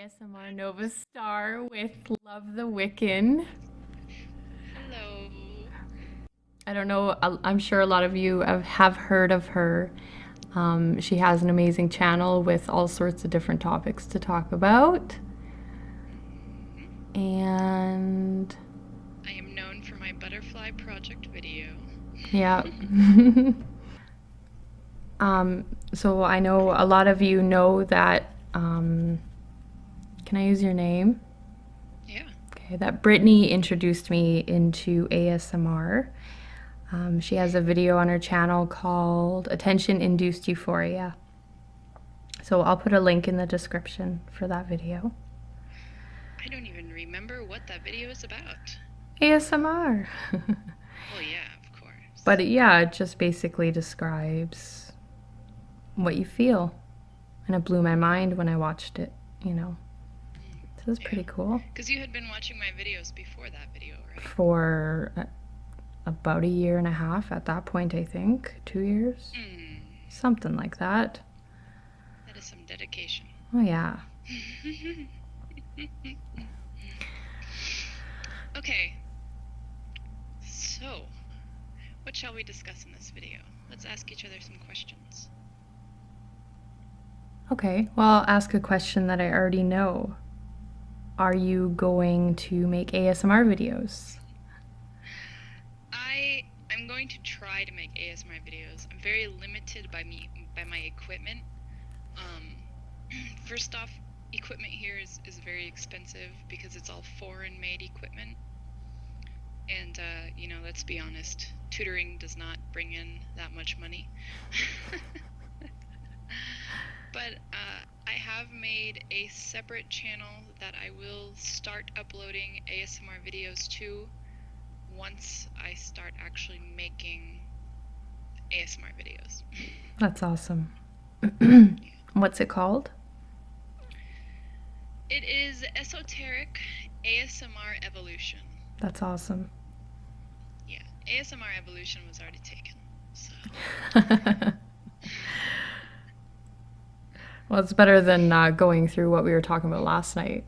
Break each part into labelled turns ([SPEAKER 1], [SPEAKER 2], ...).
[SPEAKER 1] ASMR Nova Star with Love the Wiccan.
[SPEAKER 2] Hello.
[SPEAKER 1] I don't know, I'm sure a lot of you have heard of her. She has an amazing channel with all sorts of different topics to talk about.
[SPEAKER 2] Mhm.
[SPEAKER 1] And
[SPEAKER 2] I am known for my butterfly project video.
[SPEAKER 1] yeah. So I know a lot of you know that, can I use your name?
[SPEAKER 2] Yeah.
[SPEAKER 1] Okay, that Brittany introduced me into ASMR. She has a video on her channel called Attention Induced Euphoria. So I'll put a link in the description for that video.
[SPEAKER 2] I don't even remember what that video is about.
[SPEAKER 1] ASMR.
[SPEAKER 2] Well, yeah, of course.
[SPEAKER 1] But yeah, it just basically describes what you feel. And it blew my mind when I watched it, you know. So it's
[SPEAKER 2] Yeah.
[SPEAKER 1] pretty cool.
[SPEAKER 2] Because you had been watching my videos before that video, right?
[SPEAKER 1] For about a year and a half at that point, I think. 2 years?
[SPEAKER 2] Mm,
[SPEAKER 1] Something like that.
[SPEAKER 2] that is some dedication.
[SPEAKER 1] Oh, yeah.
[SPEAKER 2] Okay, so what shall we discuss in this video? Let's ask each other some questions.
[SPEAKER 1] Okay, well, I'll ask a question that I already know. Are you going to make ASMR videos?
[SPEAKER 2] I'm going to try to make ASMR videos. I'm very limited by my equipment. Um, First off, equipment here is very expensive because it's all foreign-made equipment. And, you know, let's be honest, tutoring does not bring in that much money. But I have made a separate channel that I will start uploading ASMR videos to once I start actually making ASMR videos.
[SPEAKER 1] That's awesome.
[SPEAKER 2] Yeah.
[SPEAKER 1] What's it called?
[SPEAKER 2] It is Esoteric ASMR Evolution.
[SPEAKER 1] That's awesome.
[SPEAKER 2] Yeah, ASMR Evolution was already taken, so.
[SPEAKER 1] Well, it's better than going through what we were talking about last night.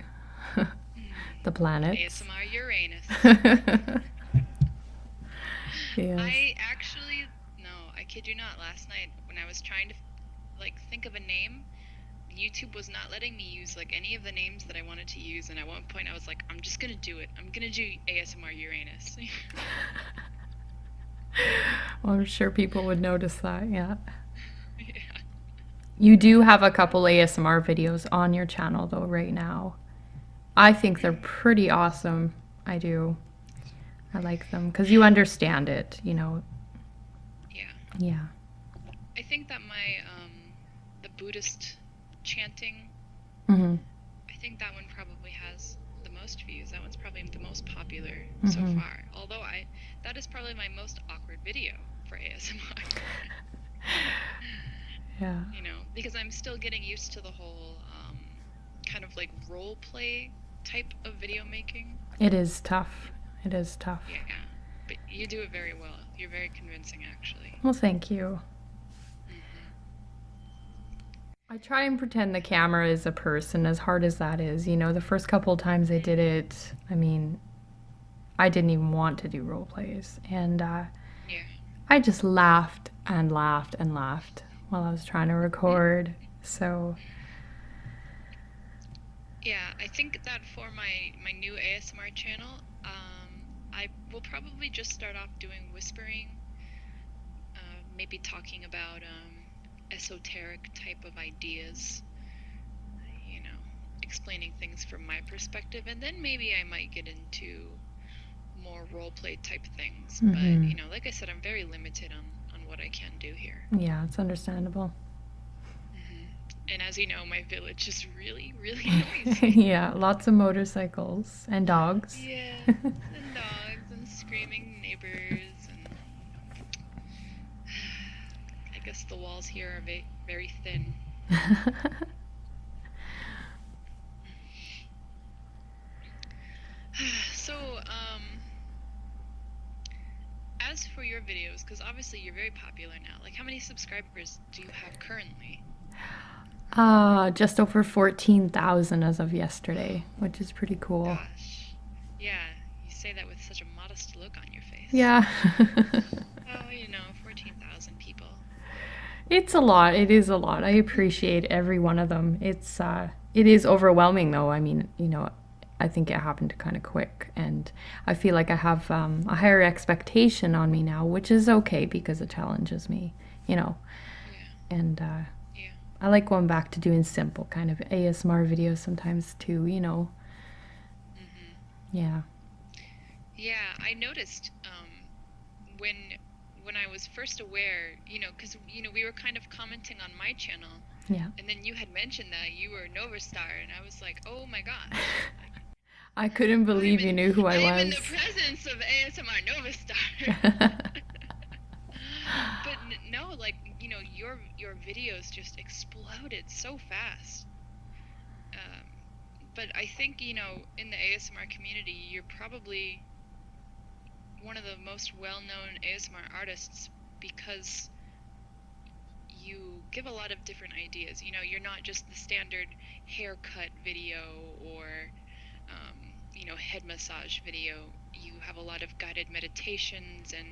[SPEAKER 1] The planets.
[SPEAKER 2] ASMR Uranus.
[SPEAKER 1] Yes.
[SPEAKER 2] No, I kid you not, last night when I was trying to think of a name, YouTube was not letting me use any of the names that I wanted to use, and at one point I was like, I'm just gonna do it. I'm gonna do ASMR Uranus.
[SPEAKER 1] Well, I'm sure people would notice that, yeah.
[SPEAKER 2] Yeah.
[SPEAKER 1] You do have a couple ASMR videos on your channel, though, right now. I think they're pretty awesome. I do. I like them because you understand it, you know.
[SPEAKER 2] Yeah.
[SPEAKER 1] Yeah.
[SPEAKER 2] I think that the Buddhist chanting,
[SPEAKER 1] Mm-hmm.
[SPEAKER 2] I think that one probably has the most views. That one's probably the most popular so
[SPEAKER 1] Mm-hmm.
[SPEAKER 2] far. Although that is probably my most awkward video for ASMR.
[SPEAKER 1] Yeah.
[SPEAKER 2] You know, because I'm still getting used to the whole kind of role play type of video making.
[SPEAKER 1] It is tough. It is tough.
[SPEAKER 2] Yeah, but you do it very well. You're very convincing, actually.
[SPEAKER 1] Well, thank you.
[SPEAKER 2] Hmm.
[SPEAKER 1] I try and pretend the camera is a person, as hard as that is. You know, the first couple of times I did it, I mean, I didn't even want to do role plays. And
[SPEAKER 2] Yeah.
[SPEAKER 1] I just laughed and laughed and laughed while I was trying to record. So,
[SPEAKER 2] Yeah, I think that for my new ASMR channel, I will probably just start off doing whispering, maybe talking about esoteric type of ideas, you know, explaining things from my perspective, and then maybe I might get into more role play type things. But,
[SPEAKER 1] mm-hmm.
[SPEAKER 2] you know, like I said, I'm very limited on what I can do here.
[SPEAKER 1] Yeah, it's understandable.
[SPEAKER 2] And as you know, my village is really, really noisy.
[SPEAKER 1] Yeah, lots of motorcycles and dogs.
[SPEAKER 2] Yeah, and dogs and screaming neighbors, and I guess the walls here are very thin. So, as for your videos, because obviously you're very popular now, how many subscribers do you have currently?
[SPEAKER 1] Just over 14,000 as of yesterday, which is pretty cool.
[SPEAKER 2] Gosh. Yeah, you say that with such a modest look on your face.
[SPEAKER 1] Yeah.
[SPEAKER 2] Oh, 14,000 people.
[SPEAKER 1] It's a lot. It is a lot. I appreciate every one of them. It is overwhelming though. I mean, I think it happened kind of quick, and I feel like I have a higher expectation on me now, which is okay because it challenges me, you know.
[SPEAKER 2] Yeah,
[SPEAKER 1] And
[SPEAKER 2] yeah.
[SPEAKER 1] I like going back to doing simple kind of ASMR videos sometimes too.
[SPEAKER 2] Hmm.
[SPEAKER 1] Yeah.
[SPEAKER 2] Yeah, I noticed when when I was first aware, because we were kind of commenting on my channel,
[SPEAKER 1] Yeah.
[SPEAKER 2] and then you had mentioned that you were Nova Star, and I was like, oh my gosh, like
[SPEAKER 1] I couldn't
[SPEAKER 2] I'm
[SPEAKER 1] believe you
[SPEAKER 2] in
[SPEAKER 1] knew who I
[SPEAKER 2] I'm in the
[SPEAKER 1] was.
[SPEAKER 2] presence of ASMR Nova Star. But no, like your videos just exploded so fast. Um, but I think in the ASMR community, you're probably one of the most well-known ASMR artists because you give a lot of different ideas. You're not just the standard haircut video or head massage video. You have a lot of guided meditations and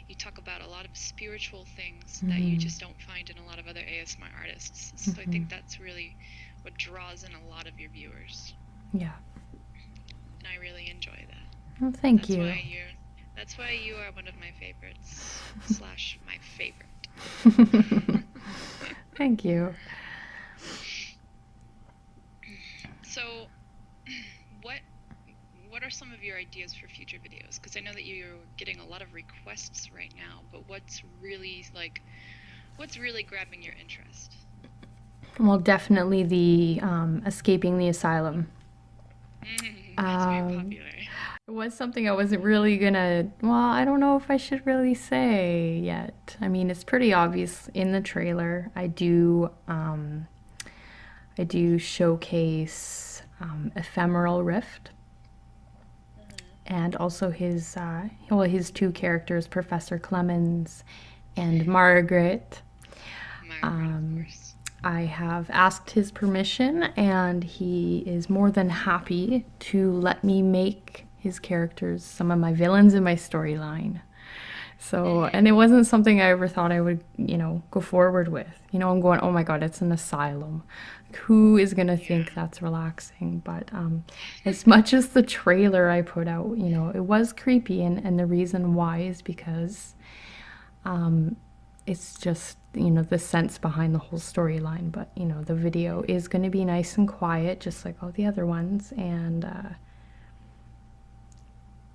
[SPEAKER 2] you talk about a lot of spiritual things that you
[SPEAKER 1] Hmm.
[SPEAKER 2] just don't find in a lot of other ASMR artists. So I
[SPEAKER 1] Hmm.
[SPEAKER 2] think that's really what draws in a lot of your viewers.
[SPEAKER 1] Yeah.
[SPEAKER 2] And I really enjoy that.
[SPEAKER 1] Well, thank
[SPEAKER 2] That's
[SPEAKER 1] you.
[SPEAKER 2] why you are one of my favorites slash my favorite.
[SPEAKER 1] Thank you.
[SPEAKER 2] So, what what are some of your ideas for future videos? Because I know that you're getting a lot of requests right now, but what's really grabbing your interest?
[SPEAKER 1] Well, definitely the escaping the asylum.
[SPEAKER 2] That's very
[SPEAKER 1] Um,
[SPEAKER 2] popular.
[SPEAKER 1] it was something I wasn't really gonna. Well, I don't know if I should really say yet. I mean, it's pretty obvious in the trailer. I do showcase ephemeral rift,
[SPEAKER 2] Hmm.
[SPEAKER 1] and also his two characters, Professor Clemens and Margaret.
[SPEAKER 2] Margaret, of
[SPEAKER 1] Um,
[SPEAKER 2] course.
[SPEAKER 1] I have asked his permission, and he is more than happy to let me make his characters some of my villains in my storyline. So, and
[SPEAKER 2] Hmm.
[SPEAKER 1] it wasn't something I ever thought I would, go forward with. I'm going, oh my God, it's an asylum. Who is going to think
[SPEAKER 2] Yeah.
[SPEAKER 1] that's relaxing? But as much as the trailer I put out, it was creepy. And the reason why is because it's just, the sense behind the whole storyline. But, the video is going to be nice and quiet, just like all the other ones. And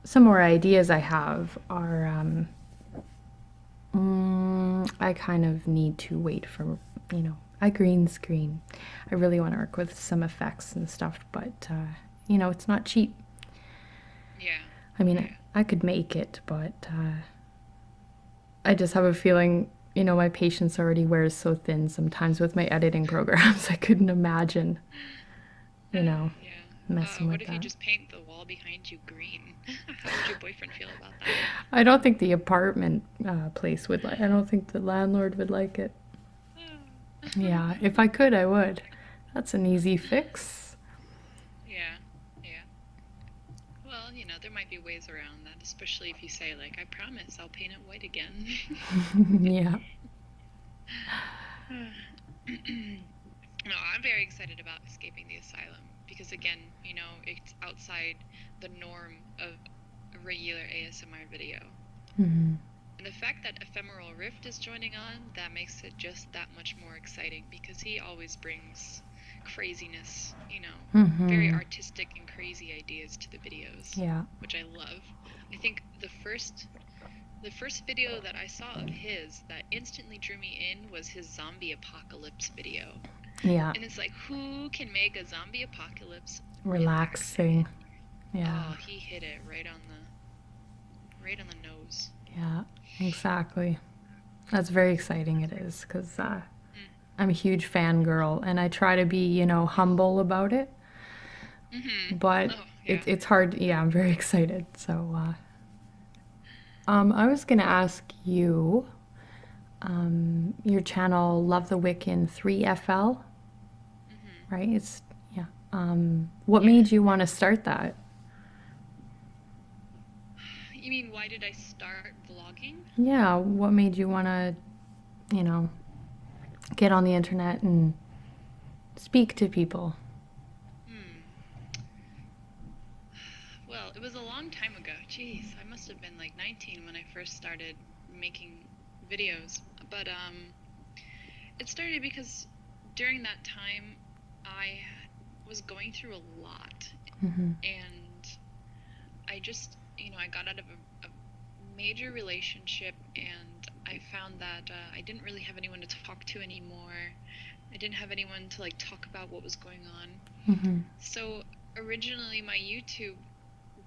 [SPEAKER 1] some more ideas I have are I kind of need to wait for, a green screen. I really want to work with some effects and stuff, but, it's not cheap.
[SPEAKER 2] Yeah.
[SPEAKER 1] I mean,
[SPEAKER 2] Yeah.
[SPEAKER 1] I could make it, but I just have a feeling, my patience already wears so thin sometimes with my editing programs. I couldn't imagine,
[SPEAKER 2] Yeah.
[SPEAKER 1] messing
[SPEAKER 2] What
[SPEAKER 1] with
[SPEAKER 2] if you
[SPEAKER 1] that.
[SPEAKER 2] just paint the wall behind you green? How would your boyfriend feel about that?
[SPEAKER 1] I don't think the apartment place would like. I don't think the landlord would like it. Yeah, if I could, I would. That's an easy fix.
[SPEAKER 2] Yeah. Yeah. Well, there might be ways around that, especially if you say, like, I promise I'll paint it white again.
[SPEAKER 1] Yeah.
[SPEAKER 2] No, I'm very excited about escaping the asylum because, again, it's outside the norm of a regular ASMR video.
[SPEAKER 1] Hmm.
[SPEAKER 2] And the fact that Ephemeral Rift is joining on, that makes it just that much more exciting because he always brings craziness, very
[SPEAKER 1] Hmm.
[SPEAKER 2] artistic and crazy ideas to the videos,
[SPEAKER 1] Yeah.
[SPEAKER 2] which I love. I think the first video that I saw of his that instantly drew me in was his zombie apocalypse video.
[SPEAKER 1] Yeah.
[SPEAKER 2] And it's like, who can make a zombie apocalypse relaxing?
[SPEAKER 1] Relaxing. Yeah.
[SPEAKER 2] Oh, he hit it right on the nose.
[SPEAKER 1] Yeah. Exactly. That's very exciting. It is because I'm a huge fangirl, and I try to be, humble about it.
[SPEAKER 2] Mm-hmm.
[SPEAKER 1] But
[SPEAKER 2] Oh, yeah.
[SPEAKER 1] it's hard. Yeah, I'm very excited. So, I was gonna ask you, your channel, LoveTheWiccan3FL. right? It's, yeah. What made you want to start that?
[SPEAKER 2] You mean why did I start vlogging?
[SPEAKER 1] Yeah, what made you want to, you know, get on the internet and speak to people?
[SPEAKER 2] Hmm. Well, it was a long time ago. Jeez, I must have been like 19 when I first started making videos. But it started because during that time I was going through a lot,
[SPEAKER 1] Mm-hmm.
[SPEAKER 2] and I just, I got out of a major relationship, and I found that I didn't really have anyone to talk to anymore. I didn't have anyone to like talk about what was going on.
[SPEAKER 1] Mm-hmm.
[SPEAKER 2] So originally my YouTube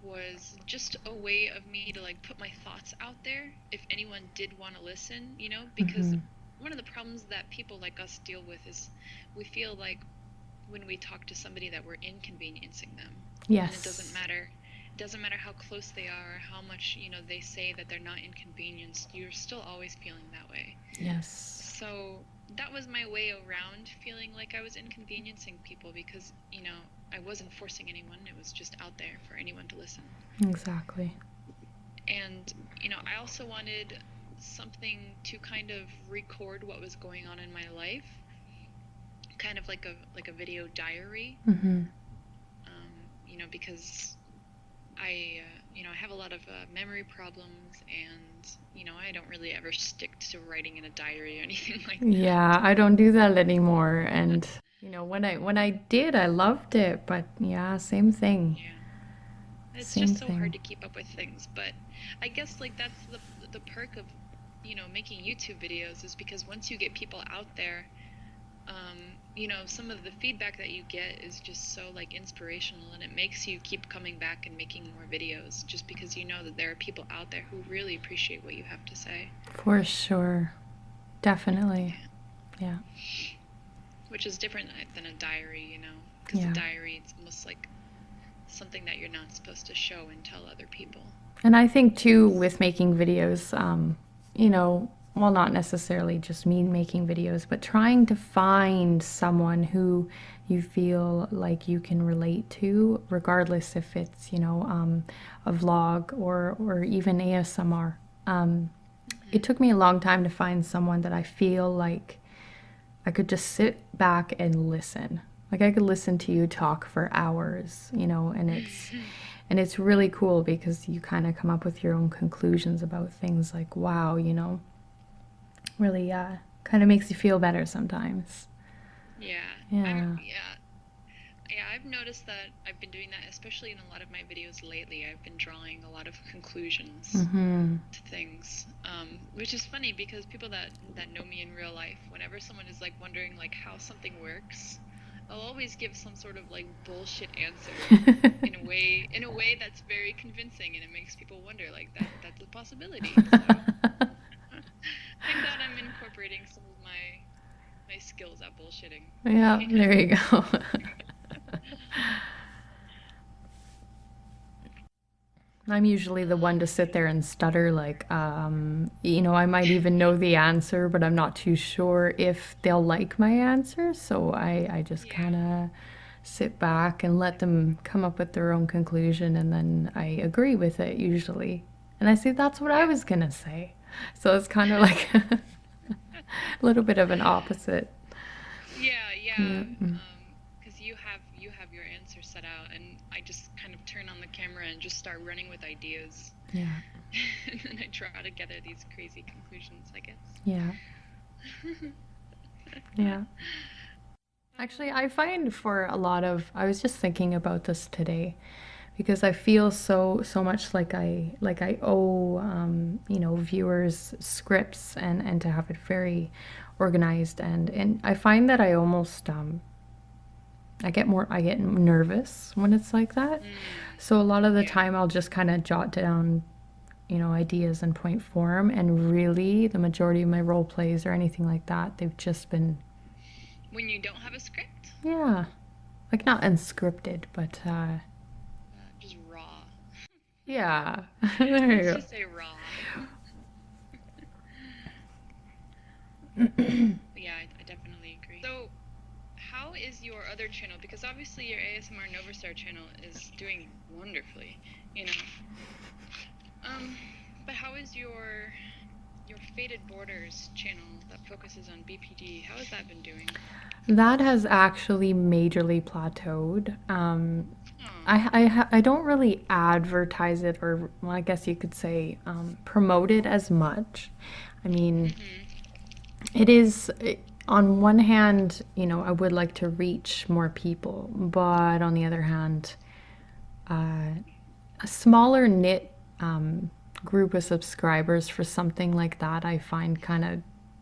[SPEAKER 2] was just a way of me to like put my thoughts out there if anyone did want to listen, because
[SPEAKER 1] Mm-hmm.
[SPEAKER 2] one of the problems that people like us deal with is we feel like when we talk to somebody that we're inconveniencing them. And it doesn't
[SPEAKER 1] Yes.
[SPEAKER 2] matter. It doesn't matter how close they are, how much, they say that they're not inconvenienced, you're still always feeling that way.
[SPEAKER 1] Yes.
[SPEAKER 2] So that was my way around feeling like I was inconveniencing people because, I wasn't forcing anyone. It was just out there for anyone to listen.
[SPEAKER 1] Exactly.
[SPEAKER 2] And, I also wanted something to kind of record what was going on in my life, kind of like a video diary.
[SPEAKER 1] Mm-hmm.
[SPEAKER 2] Because I have a lot of memory problems, and I don't really ever stick to writing in a diary or anything like
[SPEAKER 1] Yeah,
[SPEAKER 2] that.
[SPEAKER 1] I don't do that anymore. And when I did, I loved it. But yeah, same thing.
[SPEAKER 2] Yeah. It's
[SPEAKER 1] Same
[SPEAKER 2] just so
[SPEAKER 1] thing.
[SPEAKER 2] hard to keep up with things, but I guess like that's the perk of making YouTube videos, is because once you get people out there, some of the feedback that you get is just so like inspirational, and it makes you keep coming back and making more videos just because you know that there are people out there who really appreciate what you have to say.
[SPEAKER 1] For sure. Definitely.
[SPEAKER 2] Yeah.
[SPEAKER 1] Yeah.
[SPEAKER 2] Which is different than a diary, because a
[SPEAKER 1] Yeah.
[SPEAKER 2] diary, it's almost like something that you're not supposed to show and tell other people.
[SPEAKER 1] And I think too, with making videos, well, not necessarily just me making videos, but trying to find someone who you feel like you can relate to, regardless if it's, a vlog or even ASMR. It
[SPEAKER 2] Hmm.
[SPEAKER 1] took me a long time to find someone that I feel like I could just sit back and listen. Like I could listen to you talk for hours, and it's really cool because you kind of come up with your own conclusions about things like wow, really kind of makes you feel better sometimes.
[SPEAKER 2] Yeah. I'm
[SPEAKER 1] Yeah.
[SPEAKER 2] yeah. Yeah, I've noticed that I've been doing that, especially in a lot of my videos lately. I've been drawing a lot of conclusions
[SPEAKER 1] Mhm.
[SPEAKER 2] to things, which is funny because people that know me in real life, whenever someone is like wondering like how something works, I'll always give some sort of like bullshit answer in a way that's very convincing, and it makes people wonder like that's a possibility. So thank God I'm incorporating some of my skills at bullshitting.
[SPEAKER 1] Yeah, there you go. I'm usually the one to sit there and stutter, like, I might even know the answer, but I'm not too sure if they'll like my answer. So I just kind
[SPEAKER 2] Yeah.
[SPEAKER 1] of sit back and let them come up with their own conclusion, and then I agree with it usually. And I say, that's what I
[SPEAKER 2] Yeah.
[SPEAKER 1] was gonna say. So it's kind of like a little bit of an opposite.
[SPEAKER 2] Yeah,
[SPEAKER 1] Yeah.
[SPEAKER 2] yeah. Because you have your answer set out, and I just kind of turn on the camera and just start running with ideas,
[SPEAKER 1] Yeah.
[SPEAKER 2] and then I try to gather these crazy conclusions, I guess.
[SPEAKER 1] Yeah. Yeah. Actually,
[SPEAKER 2] Um,
[SPEAKER 1] I find for a lot of, I was just thinking about this today because I feel so much like I owe viewers scripts and to have it very organized, and I find that I almost I get nervous when it's like that. So a lot of the
[SPEAKER 2] yeah.
[SPEAKER 1] time I'll just kind of jot down ideas in point form, and really the majority of my role plays or anything like that, they've just been,
[SPEAKER 2] When you don't have a script,
[SPEAKER 1] yeah, like not unscripted, but
[SPEAKER 2] just raw.
[SPEAKER 1] yeah. There
[SPEAKER 2] Let's
[SPEAKER 1] you
[SPEAKER 2] just say raw. Yeah, I definitely agree. So, how is your other channel? Because obviously your ASMR Novastar channel is doing wonderfully, you know. But how is your Faded Borders channel that focuses on BPD? How has that been doing?
[SPEAKER 1] That has actually majorly plateaued.
[SPEAKER 2] Oh.
[SPEAKER 1] I don't really advertise it, or well, I guess you could say promote it as much. I mean, it is, on one hand, I would like to reach more people, but on the other hand, a smaller knit group of subscribers for something like that, I find kind of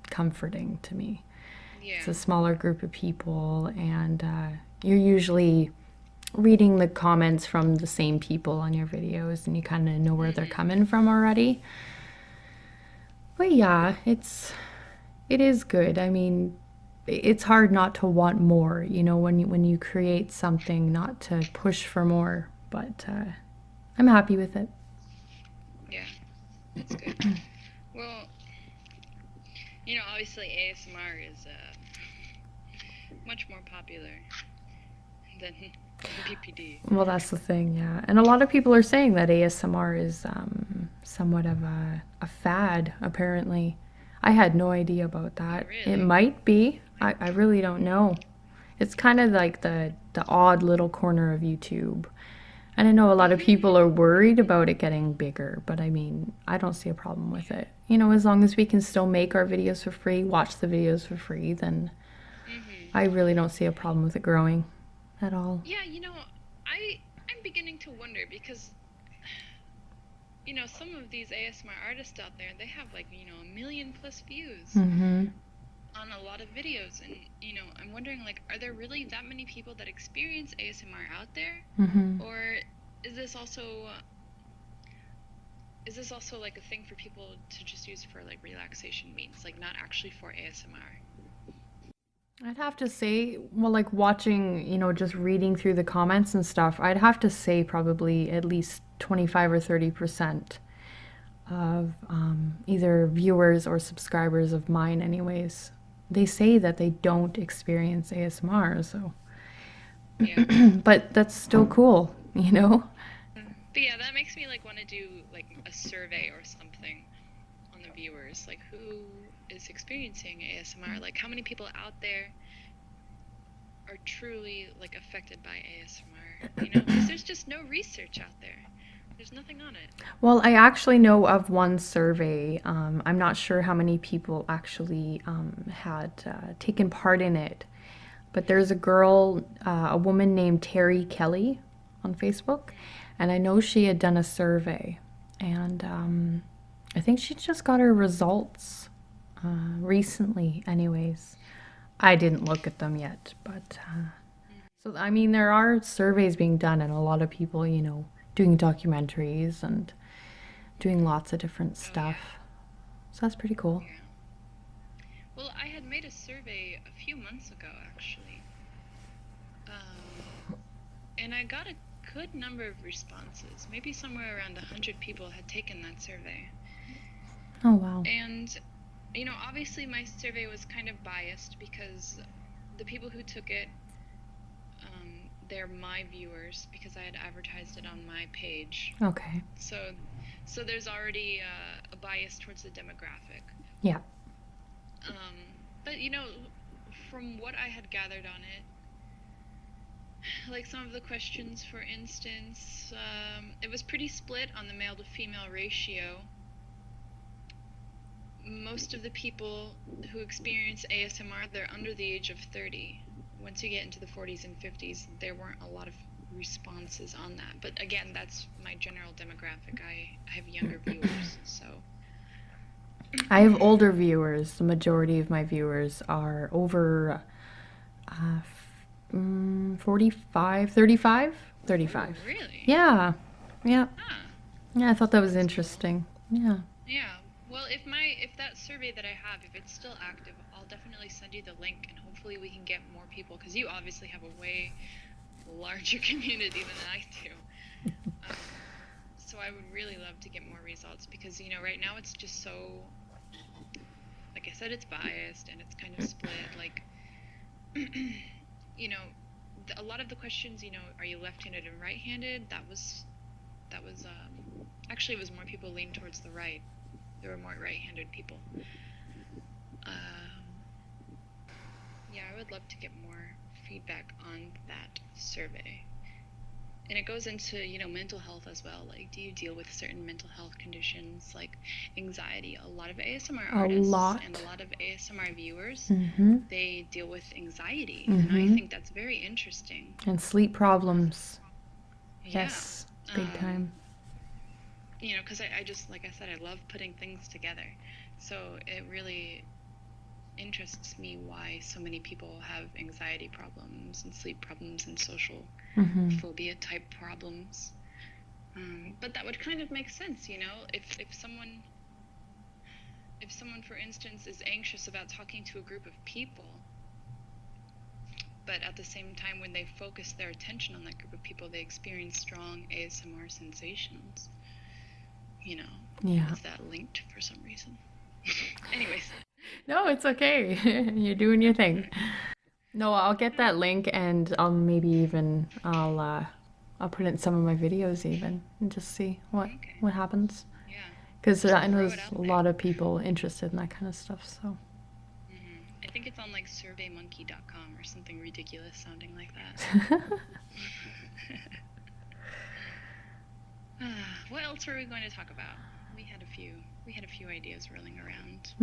[SPEAKER 1] comforting to me. It's
[SPEAKER 2] Yeah.
[SPEAKER 1] a smaller group of people, and you're usually reading the comments from the same people on your videos, and you kind of know where they're coming from already. But yeah, it is good. I mean, it's hard not to want more, when you create something, not to push for more. But I'm happy with it.
[SPEAKER 2] Yeah. That's good. Well, obviously ASMR is much more popular than BPD.
[SPEAKER 1] Well, that's the thing, yeah. And a lot of people are saying that ASMR is somewhat of a fad, apparently. I had no idea about that.
[SPEAKER 2] Oh,
[SPEAKER 1] It
[SPEAKER 2] really?
[SPEAKER 1] might be. I really don't know. It's kind of like the odd little corner of YouTube. And I know a lot of people are worried about it getting bigger, but I mean, I don't see a problem with it. As long as we can still make our videos for free, watch the videos for free, then I really don't see a problem with it growing at all.
[SPEAKER 2] Yeah, I'm beginning to wonder because some of these ASMR artists out there, they have like, 1 million plus views
[SPEAKER 1] Mm-hmm.
[SPEAKER 2] on a lot of videos, and I'm wondering, like, are there really that many people that experience ASMR out there?
[SPEAKER 1] Mm-hmm.
[SPEAKER 2] Or is this also like a thing for people to just use for like relaxation means, like not actually for ASMR?
[SPEAKER 1] I'd have to say, well, like watching, just reading through the comments and stuff, I'd have to say probably at least 25 or 30% of either viewers or subscribers of mine, anyways. They say that they don't experience ASMR, so.
[SPEAKER 2] Yeah.
[SPEAKER 1] But that's still cool.
[SPEAKER 2] But yeah, that makes me like want to do like a survey or something on the viewers, like who is experiencing ASMR, like how many people out there are truly like affected by ASMR, because there's just no research out there. There's nothing on it.
[SPEAKER 1] Well, I actually know of one survey. I'm not sure how many people actually had taken part in it, but there's a girl, a woman named Terry Kelly on Facebook, and I know she had done a survey, and I think she just got her results recently, anyways. I didn't look at them yet, but so I mean, there are surveys being done, and a lot of people, doing documentaries and doing lots of different
[SPEAKER 2] Oh
[SPEAKER 1] stuff.
[SPEAKER 2] yeah.
[SPEAKER 1] So that's pretty cool.
[SPEAKER 2] Yeah. Well, I had made a survey a few months ago, actually. And I got a good number of responses. Maybe somewhere around 100 people had taken that survey.
[SPEAKER 1] Oh, wow.
[SPEAKER 2] And, obviously my survey was kind of biased because the people who took it, they're my viewers because I had advertised it on my page.
[SPEAKER 1] Okay.
[SPEAKER 2] So there's already a bias towards the demographic.
[SPEAKER 1] Yeah.
[SPEAKER 2] But, from what I had gathered on it, like some of the questions, for instance, it was pretty split on the male to female ratio. Most of the people who experience ASMR, they're under the age of 30. Once you get into the 40s and 50s, there weren't a lot of responses on that. But again, that's my general demographic. I have younger viewers, so.
[SPEAKER 1] I have older viewers. The majority of my viewers are over 45, 35? 35.
[SPEAKER 2] Oh, really?
[SPEAKER 1] Yeah. Yeah.
[SPEAKER 2] Huh.
[SPEAKER 1] Yeah, I thought that was
[SPEAKER 2] That's cool.
[SPEAKER 1] interesting. Yeah.
[SPEAKER 2] Yeah. Well, if that survey that I have, if it's still active, I'll definitely send you the link, and hopefully we can get more people, because you obviously have a way larger community than I do. So I would really love to get more results because, right now it's just so, like I said, it's biased and it's kind of split. Like, you know, a lot of the questions, are you left-handed and right-handed? Actually, it was more people leaned towards the right. There were more right-handed people. Yeah, I would love to get more feedback on that survey. And it goes into, mental health as well. Like, do you deal with certain mental health conditions like anxiety? A lot of ASMR
[SPEAKER 1] A
[SPEAKER 2] artists and a
[SPEAKER 1] lot.
[SPEAKER 2] lot of ASMR viewers,
[SPEAKER 1] Mm-hmm.
[SPEAKER 2] they deal with anxiety. And I
[SPEAKER 1] Mm-hmm.
[SPEAKER 2] think that's very interesting.
[SPEAKER 1] And sleep problems.
[SPEAKER 2] Yeah.
[SPEAKER 1] Yes, big time.
[SPEAKER 2] Because I just, like I said, I love putting things together. So it really interests me why so many people have anxiety problems and sleep problems and social phobia type problems. But that would kind of make sense, if someone, for instance, is anxious about talking to a group of people, but at the same time, when they focus their attention on that group of people, they experience strong ASMR sensations.
[SPEAKER 1] Yeah.
[SPEAKER 2] Is that linked for some reason? Anyways.
[SPEAKER 1] No, it's okay. You're doing your thing. No, I'll get that link and I'll put it in some of my videos even and just see
[SPEAKER 2] Okay.
[SPEAKER 1] what happens.
[SPEAKER 2] Yeah.
[SPEAKER 1] Because
[SPEAKER 2] Just
[SPEAKER 1] I know
[SPEAKER 2] throw it
[SPEAKER 1] there's
[SPEAKER 2] out
[SPEAKER 1] a
[SPEAKER 2] there.
[SPEAKER 1] lot of people interested in that kind of stuff. So
[SPEAKER 2] I think it's on like surveymonkey.com or something ridiculous sounding like that. What else were we going to talk about? We had a few ideas rolling around.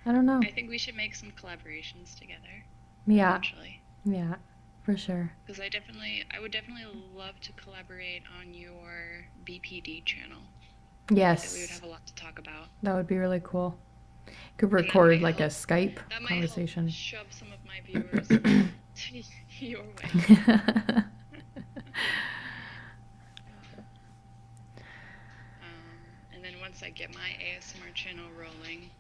[SPEAKER 1] I don't know.
[SPEAKER 2] I think we should make some collaborations together.
[SPEAKER 1] Yeah.
[SPEAKER 2] Eventually.
[SPEAKER 1] Yeah, for sure.
[SPEAKER 2] Because I would definitely love to collaborate on your BPD channel.
[SPEAKER 1] Yes.
[SPEAKER 2] I think we would have a lot to talk about.
[SPEAKER 1] That would be really cool. Could
[SPEAKER 2] And that
[SPEAKER 1] record
[SPEAKER 2] might
[SPEAKER 1] like a
[SPEAKER 2] help.
[SPEAKER 1] Skype
[SPEAKER 2] That might help
[SPEAKER 1] conversation.
[SPEAKER 2] shove some of my viewers to your way. And then once I get my ASMR channel rolling,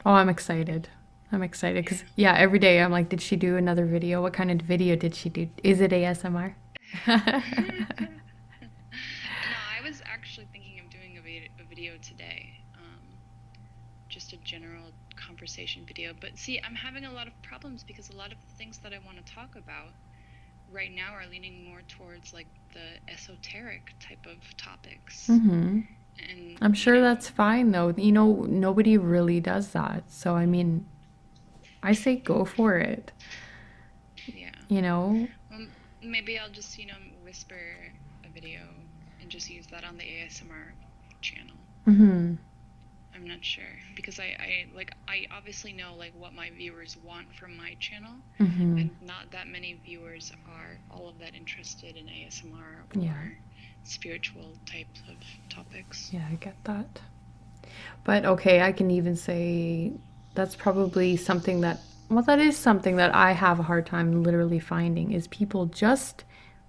[SPEAKER 1] Oh, I'm excited. I'm excited because, yeah, every day I'm like, did she do another video? What kind of video did she do? Is it ASMR?
[SPEAKER 2] No, I was actually thinking of doing a video today. Just a general conversation video. But see, I'm having a lot of problems because a lot of the things that I want to talk about right now are leaning more towards like the esoteric type of topics. And
[SPEAKER 1] I'm sure that's fine though. Nobody really does that. So, I mean, I say go for it.
[SPEAKER 2] Yeah. Well, maybe I'll just, whisper a video and just use that on the ASMR channel. I'm not sure because I obviously know like what my viewers want from my channel, and not that many viewers are all of that interested in ASMR or spiritual types of topics.
[SPEAKER 1] Yeah, I get that. But okay, I can even say that's probably something that, well, that is something that I have a hard time literally finding is people just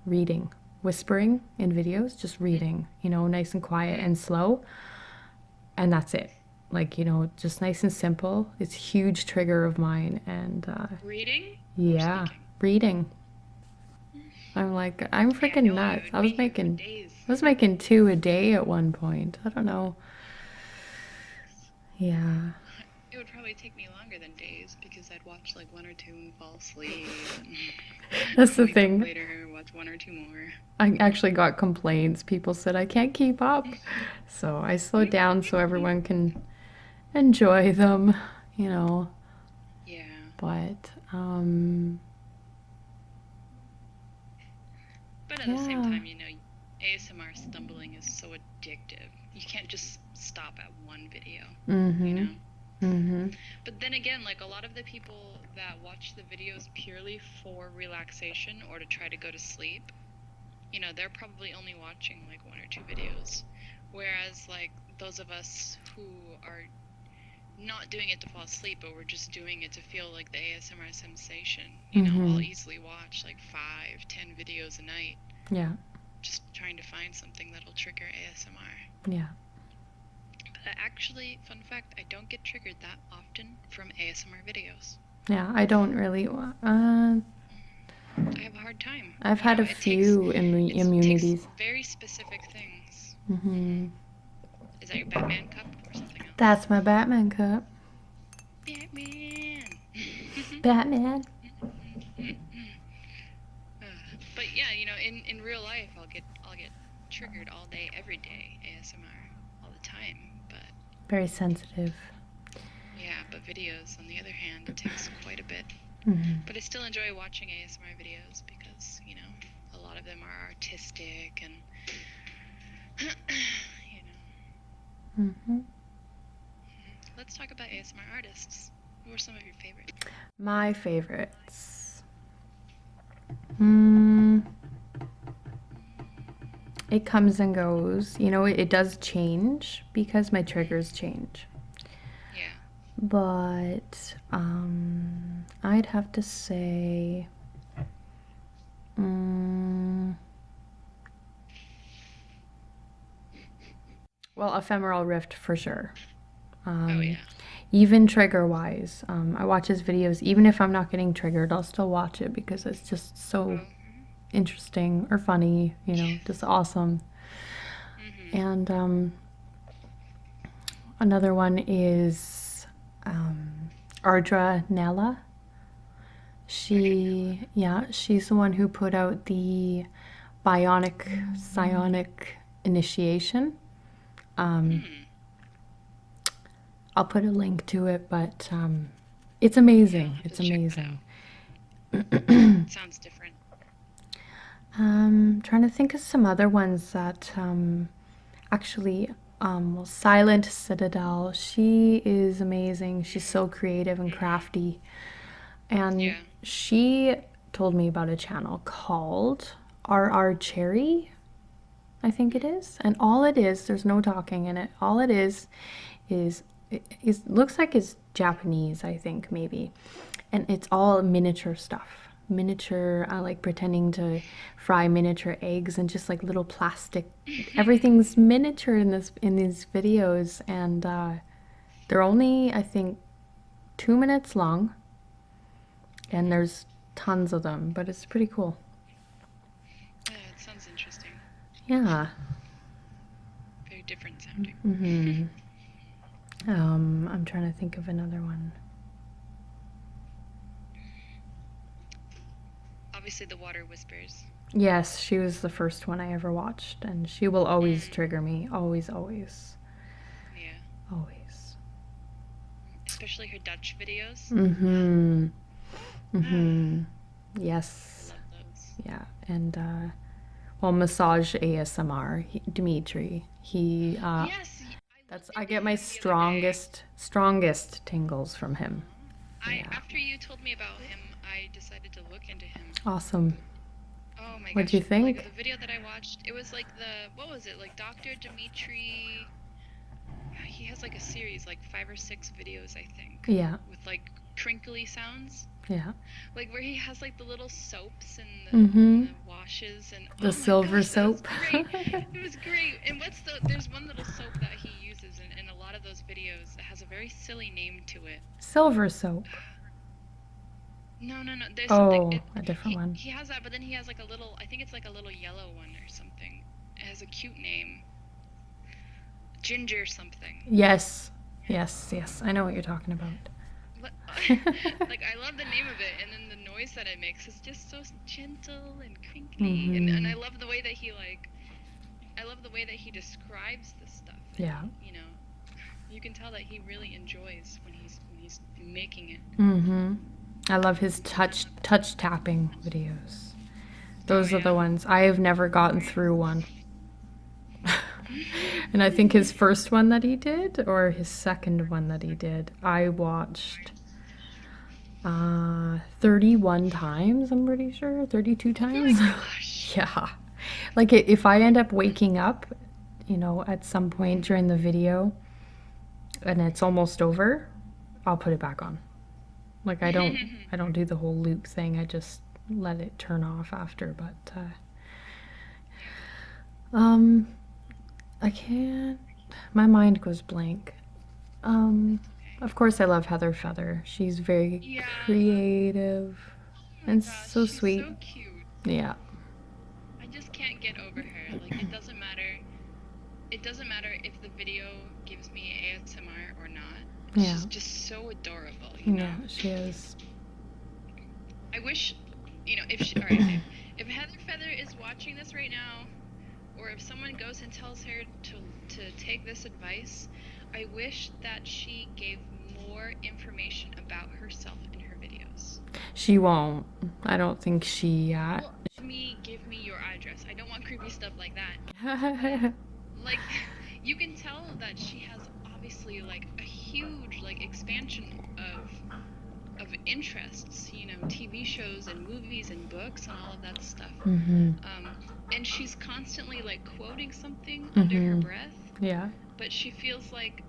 [SPEAKER 1] reading, whispering in videos, just reading, nice and quiet and slow. And that's it. Like, just nice and simple. It's a huge trigger of mine. And
[SPEAKER 2] reading?
[SPEAKER 1] Yeah, reading. I'm like, I'm freaking nuts. I was making 2 a day at one point. I don't know. Yeah.
[SPEAKER 2] It would probably take me longer than days because I'd watch like 1 or 2 and fall asleep.
[SPEAKER 1] That's the
[SPEAKER 2] wake
[SPEAKER 1] thing.
[SPEAKER 2] Up later, watch 1 or 2 more.
[SPEAKER 1] I actually got complaints. People said I can't keep up. So I slowed down so everyone can enjoy them,
[SPEAKER 2] Yeah.
[SPEAKER 1] But
[SPEAKER 2] at the same time, ASMR stumbling is so addictive. You can't just stop at one video, But then again, like a lot of the people that watch the videos purely for relaxation or to try to go to sleep, they're probably only watching like 1 or 2 videos. Whereas like those of us who are not doing it to fall asleep, but we're just doing it to feel like the ASMR sensation, I'll easily watch like 5, 10 videos a night.
[SPEAKER 1] Yeah.
[SPEAKER 2] Just trying to find something that'll trigger ASMR.
[SPEAKER 1] Yeah.
[SPEAKER 2] But actually, fun fact, I don't get triggered that often from ASMR videos.
[SPEAKER 1] Yeah, I don't really.
[SPEAKER 2] I have a hard time.
[SPEAKER 1] I've had a few immunities.
[SPEAKER 2] It takes very specific things. Is that your Batman cup or something else?
[SPEAKER 1] That's my Batman cup.
[SPEAKER 2] Batman.
[SPEAKER 1] Batman.
[SPEAKER 2] But yeah, you know, in real life, I'll get triggered all day, every day, ASMR, all the time. But
[SPEAKER 1] Very sensitive.
[SPEAKER 2] yeah, but videos, on the other hand, it takes quite a bit.
[SPEAKER 1] Mm-hmm.
[SPEAKER 2] But I still enjoy watching ASMR videos because, you know, a lot of them are artistic and, you know.
[SPEAKER 1] Mm-hmm.
[SPEAKER 2] Let's talk about ASMR artists. Who are some of your favorites?
[SPEAKER 1] My favorites. Mm, it comes and goes. You know, it does change because my triggers change.
[SPEAKER 2] Yeah.
[SPEAKER 1] But I'd have to say, well, Ephemeral Rift for sure.
[SPEAKER 2] Oh yeah.
[SPEAKER 1] Even trigger wise, I watch his videos. Even if I'm not getting triggered, I'll still watch it because it's just so interesting or funny, you know, just awesome. And another one is Ardra Nella. She's the one who put out the bionic psionic initiation. I'll put a link to it, but it's amazing.
[SPEAKER 2] Yeah,
[SPEAKER 1] It's
[SPEAKER 2] check that
[SPEAKER 1] amazing.
[SPEAKER 2] out. Sounds different.
[SPEAKER 1] Trying to think of some other ones that actually, well, Silent Citadel. She is amazing. She's so creative and crafty. And
[SPEAKER 2] Yeah.
[SPEAKER 1] she told me about a channel called RR Cherry, I think it is. And all it is, there's no talking in it. All it is it looks like it's Japanese, I think, maybe. And it's all miniature stuff. Miniature, like pretending to fry miniature eggs and just like little plastic. Everything's miniature in these videos, and they're only, I think, 2 minutes long, and there's tons of them, but it's pretty cool.
[SPEAKER 2] Yeah, it sounds interesting.
[SPEAKER 1] Yeah.
[SPEAKER 2] Very different sounding.
[SPEAKER 1] I'm trying to think of another one.
[SPEAKER 2] Obviously, the Water Whispers.
[SPEAKER 1] Yes, she was the first one I ever watched, and she will always trigger me. Always, always.
[SPEAKER 2] Yeah.
[SPEAKER 1] Always.
[SPEAKER 2] Especially her Dutch videos.
[SPEAKER 1] Yes.
[SPEAKER 2] I love those.
[SPEAKER 1] Yeah, and well, massage ASMR. Dimitri. He
[SPEAKER 2] Yes, I
[SPEAKER 1] that's
[SPEAKER 2] looked
[SPEAKER 1] I
[SPEAKER 2] into
[SPEAKER 1] get my
[SPEAKER 2] him the other day.
[SPEAKER 1] strongest tingles from him.
[SPEAKER 2] I
[SPEAKER 1] Yeah.
[SPEAKER 2] after you told me about him, I decided to look into him.
[SPEAKER 1] Awesome.
[SPEAKER 2] Oh my
[SPEAKER 1] What'd you
[SPEAKER 2] gosh, like the
[SPEAKER 1] think?
[SPEAKER 2] video that I watched, it was like what was it? Like Dr. Dimitri. He has like a series, like 5 or 6 videos, I think,
[SPEAKER 1] Yeah.
[SPEAKER 2] with like crinkly sounds.
[SPEAKER 1] Yeah.
[SPEAKER 2] Like where he has like the little soaps and
[SPEAKER 1] Mm-hmm.
[SPEAKER 2] the washes and
[SPEAKER 1] The
[SPEAKER 2] oh my
[SPEAKER 1] silver
[SPEAKER 2] gosh, that was
[SPEAKER 1] soap.
[SPEAKER 2] great. It was great. And there's one little soap that he uses in a lot of those videos that has a very silly name to it.
[SPEAKER 1] Silver soap.
[SPEAKER 2] No, no, no. There's something
[SPEAKER 1] Oh, a different one.
[SPEAKER 2] he has that, but then he has like a little, I think it's like a little yellow one or something. It has a cute name. Ginger something.
[SPEAKER 1] Yes. Yes, yes. I know what you're talking about.
[SPEAKER 2] Like I love the name of it, and then the noise that it makes is just so gentle and crinkly, and I love the way that I love the way that he describes this stuff.
[SPEAKER 1] Yeah.
[SPEAKER 2] You know, you can tell that he really enjoys when he's making it.
[SPEAKER 1] I love his touch tapping videos. Those are the ones. I have never gotten through one. And I think his first one that he did, or his second one that he did, I watched 31 times, I'm pretty sure. 32 times.
[SPEAKER 2] Oh my gosh.
[SPEAKER 1] Yeah. Like if I end up waking up, you know, at some point during the video and it's almost over, I'll put it back on. Like I don't do the whole loop thing. I just let it turn off after, but I can't. My mind goes blank. Of course, I love Heather Feather. She's very creative and so
[SPEAKER 2] She's
[SPEAKER 1] sweet.
[SPEAKER 2] so cute.
[SPEAKER 1] Yeah.
[SPEAKER 2] I just can't get over her. Like it doesn't matter it doesn't matter if the video gives me ASMR or not.
[SPEAKER 1] Yeah.
[SPEAKER 2] She's just so adorable, you know?
[SPEAKER 1] Yeah, she is.
[SPEAKER 2] I wish, if she, all right, if Heather Feather is watching this right now, or if someone goes and tells her to take this advice, I wish that she gave more information about herself in her videos.
[SPEAKER 1] She won't. I don't think she.
[SPEAKER 2] Well, give me your address. I don't want creepy stuff like that. Like, you can tell that she has obviously like a huge like expansion of interests, TV shows and movies and books and all of that stuff. And she's constantly like quoting something under her breath.
[SPEAKER 1] Yeah.
[SPEAKER 2] But she feels like,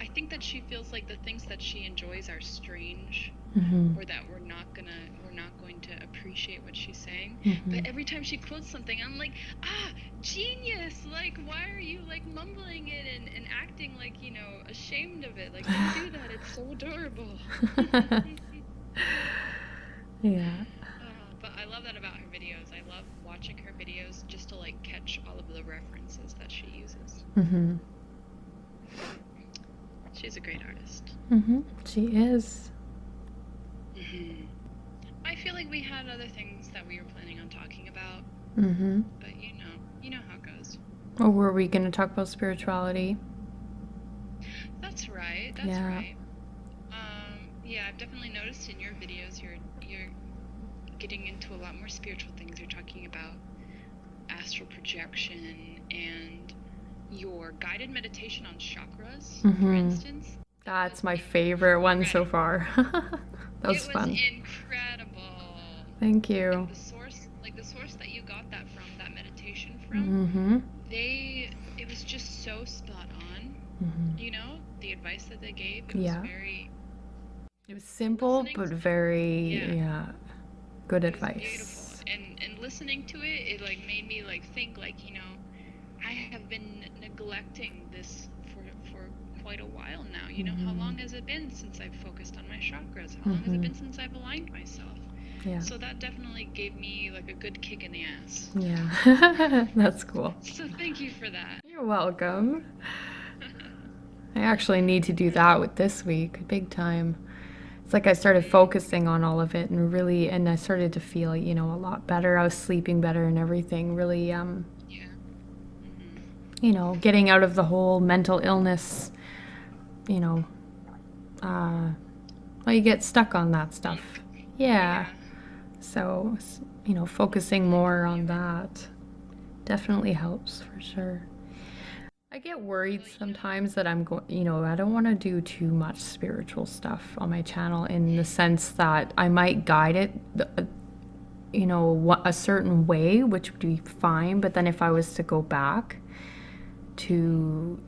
[SPEAKER 2] I think that she feels like the things that she enjoys are strange, or that we're not going to appreciate what she's saying. But every time she quotes something, I'm like, genius! Like, why are you like mumbling it and acting like, ashamed of it? Like, don't do that. It's so adorable.
[SPEAKER 1] Yeah.
[SPEAKER 2] But I love that about her videos. I love watching her videos just to like catch all of the references that she uses. She's a great artist.
[SPEAKER 1] She is.
[SPEAKER 2] I feel like we had other things that we were planning on talking about. But you know how it goes.
[SPEAKER 1] Or were we going to talk about spirituality?
[SPEAKER 2] That's right. That's right. Yeah, I've definitely noticed in your videos you're getting into a lot more spiritual things. You're talking about astral projection and your guided meditation on chakras, for instance.
[SPEAKER 1] That's my favorite one so far. That was fun.
[SPEAKER 2] It was incredible.
[SPEAKER 1] Thank you.
[SPEAKER 2] And the source that you got that from, that meditation from, it was just so spot on. The advice that they gave, it was very...
[SPEAKER 1] It was simple, but very, good advice.
[SPEAKER 2] Beautiful. And listening to it like made me like think like, I have been neglecting this for quite a while now. How long has it been since I've focused on my chakras? How long has it been since I've aligned myself? Yeah. So that definitely gave me like a good kick in the ass.
[SPEAKER 1] Yeah. That's cool.
[SPEAKER 2] So thank you for that.
[SPEAKER 1] You're welcome. I actually need to do that with this week, big time. It's like I started focusing on all of it and I started to feel, a lot better. I was sleeping better and everything, really, getting out of the whole mental illness, you get stuck on that stuff. Yeah. So, focusing more on that definitely helps for sure. I get worried sometimes that I'm going, I don't want to do too much spiritual stuff on my channel in the sense that I might guide it, a certain way, which would be fine. But then if I was to go back to,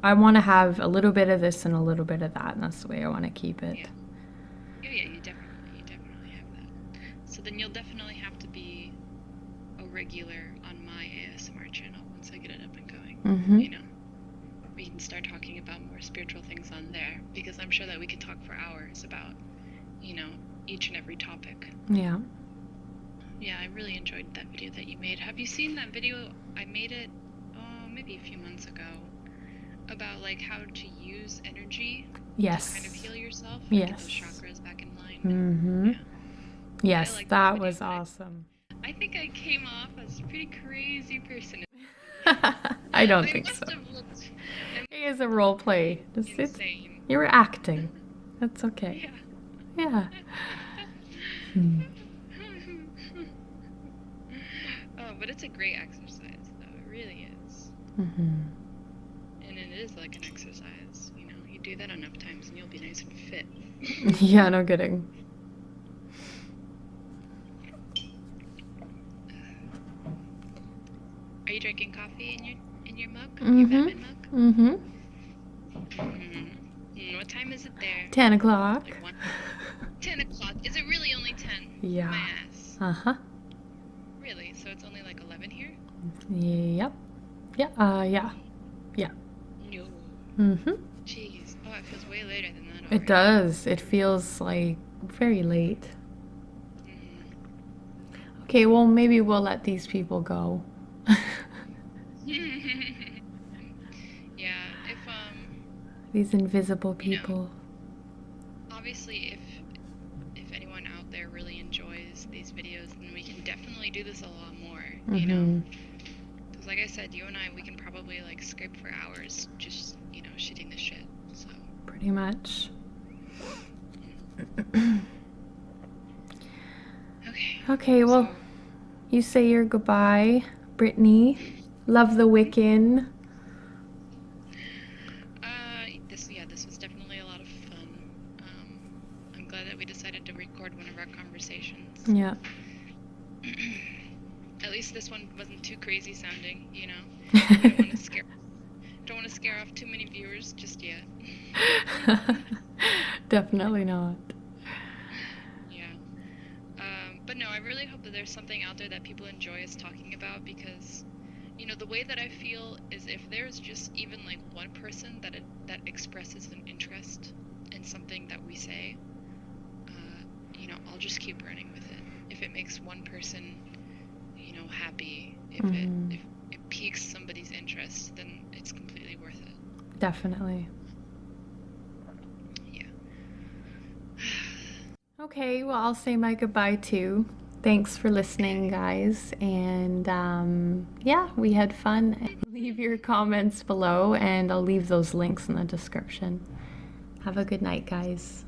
[SPEAKER 1] I want to have a little bit of this and a little bit of that, and that's the way I want to keep it.
[SPEAKER 2] Yeah, you definitely have that. So then you'll definitely have to be a regular on my ASMR channel once I get it up and going. We can start talking about more spiritual things on there, because I'm sure that we could talk for hours about, each and every topic.
[SPEAKER 1] Yeah.
[SPEAKER 2] Yeah, I really enjoyed that video that you made. Have you seen that video? I made it maybe a few months ago about like how to use energy to kind of heal yourself and get those chakras back in line.
[SPEAKER 1] Yes, that was awesome.
[SPEAKER 2] I think I came off as a pretty crazy person.
[SPEAKER 1] I don't think so. It is a role play. You were acting. That's okay. Yeah.
[SPEAKER 2] Oh, but it's a great exercise, though. It really is. And it is like an exercise. You do that enough times and you'll be nice and fit.
[SPEAKER 1] Yeah, no kidding.
[SPEAKER 2] Are you drinking coffee in your mug? Your Batman mug? What time is it there?
[SPEAKER 1] 10 o'clock.
[SPEAKER 2] 10 o'clock. Is it really only 10?
[SPEAKER 1] Yeah.
[SPEAKER 2] My ass. Really? So it's only like 11 here?
[SPEAKER 1] Yep. Yeah. Yeah.
[SPEAKER 2] No. Jeez. Oh, it feels way later than that already.
[SPEAKER 1] It does. It feels like very late. Okay, well, maybe we'll let these people go.
[SPEAKER 2] Yeah, if
[SPEAKER 1] These invisible
[SPEAKER 2] you know,
[SPEAKER 1] people.
[SPEAKER 2] obviously if anyone out there really enjoys these videos, then we can definitely do this a lot more, you know?
[SPEAKER 1] Mm-hmm.
[SPEAKER 2] Because like I said, you and I, we can probably like Skype for hours just, shooting the shit. So,
[SPEAKER 1] Pretty much.
[SPEAKER 2] okay.
[SPEAKER 1] Okay, well,
[SPEAKER 2] So,
[SPEAKER 1] you say your goodbye, Brittany. Love the
[SPEAKER 2] mhm.
[SPEAKER 1] Wiccan.
[SPEAKER 2] This was definitely a lot of fun. I'm glad that we decided to record one of our conversations.
[SPEAKER 1] Yeah.
[SPEAKER 2] At least this one wasn't too crazy sounding, you know. We don't want to scare off too many viewers just yet.
[SPEAKER 1] Definitely not.
[SPEAKER 2] Yeah. But no, I really hope that there's something out there that people enjoy us talking about because, the way that I feel is if there's just even like one person that expresses an interest in something that we say, I'll just keep running with it. If it makes one person, happy,
[SPEAKER 1] Mm-hmm.
[SPEAKER 2] if it piques somebody's interest, then it's completely worth it.
[SPEAKER 1] Definitely.
[SPEAKER 2] Yeah.
[SPEAKER 1] Okay, well, I'll say my goodbye too. Thanks for listening,
[SPEAKER 2] Okay.
[SPEAKER 1] guys. And yeah, we had fun. Leave your comments below, and I'll leave those links in the description. Have a good night, guys.